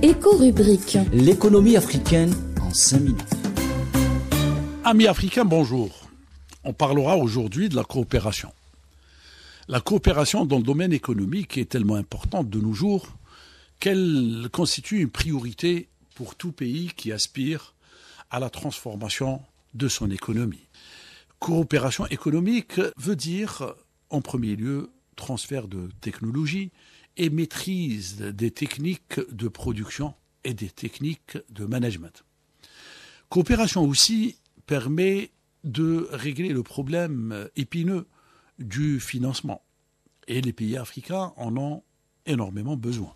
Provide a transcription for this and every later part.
Éco-rubrique. L'économie africaine en 5 minutes. Amis africains, bonjour. On parlera aujourd'hui de la coopération. La coopération dans le domaine économique est tellement importante de nos jours qu'elle constitue une priorité pour tout pays qui aspire à la transformation de son économie. Coopération économique veut dire, en premier lieu, transfert de technologie et maîtrise des techniques de production et des techniques de management. Coopération aussi permet de régler le problème épineux du financement. Et les pays africains en ont énormément besoin.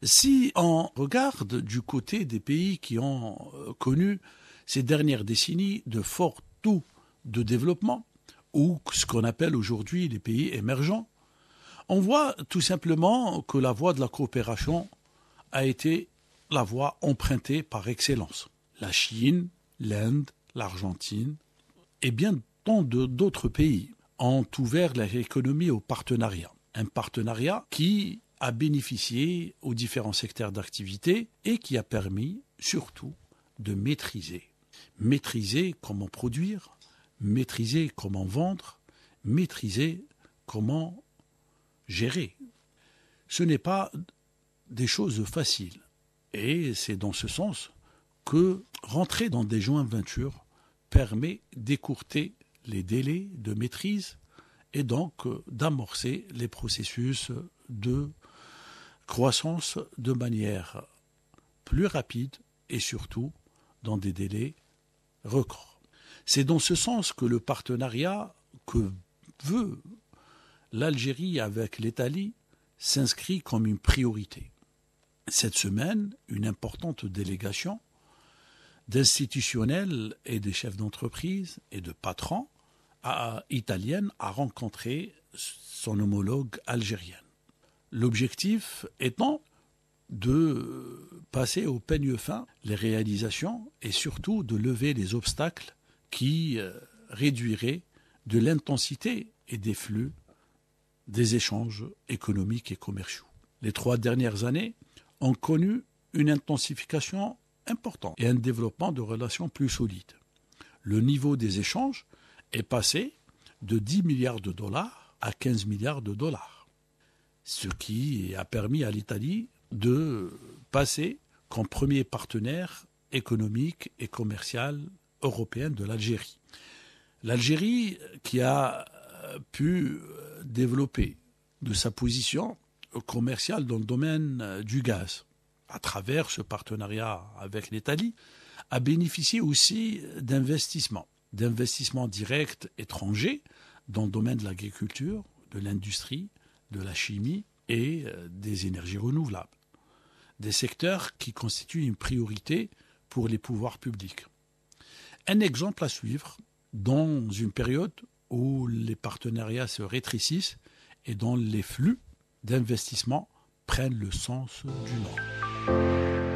Si on regarde du côté des pays qui ont connu ces dernières décennies de forts taux de développement, ou ce qu'on appelle aujourd'hui les pays émergents, on voit tout simplement que la voie de la coopération a été la voie empruntée par excellence. La Chine, l'Inde, l'Argentine et bien tant d'autres pays ont ouvert leur économie au partenariat. Un partenariat qui a bénéficié aux différents secteurs d'activité et qui a permis surtout de maîtriser. Maîtriser comment produire, maîtriser comment vendre, maîtriser comment gérer. Ce n'est pas des choses faciles. Et c'est dans ce sens que rentrer dans des joint ventures permet d'écourter les délais de maîtrise et donc d'amorcer les processus de croissance de manière plus rapide et surtout dans des délais records. C'est dans ce sens que le partenariat que veut l'Algérie avec l'Italie s'inscrit comme une priorité. Cette semaine, une importante délégation d'institutionnels et des chefs d'entreprise et de patrons italiennes a rencontré son homologue algérienne. L'objectif étant de passer au peigne fin les réalisations et surtout de lever les obstacles qui réduiraient de l'intensité et des flux des échanges économiques et commerciaux. Les 3 dernières années ont connu une intensification importante et un développement de relations plus solides. Le niveau des échanges est passé de 10 milliards de dollars à 15 milliards de dollars, ce qui a permis à l'Italie de passer comme premier partenaire économique et commercial européen de l'Algérie. L'Algérie qui a pu développer de sa position commerciale dans le domaine du gaz à travers ce partenariat avec l'Italie, a bénéficié aussi d'investissements directs étrangers dans le domaine de l'agriculture, de l'industrie, de la chimie et des énergies renouvelables. Des secteurs qui constituent une priorité pour les pouvoirs publics. Un exemple à suivre dans une période où les partenariats se rétrécissent et dont les flux d'investissement prennent le sens du Nord.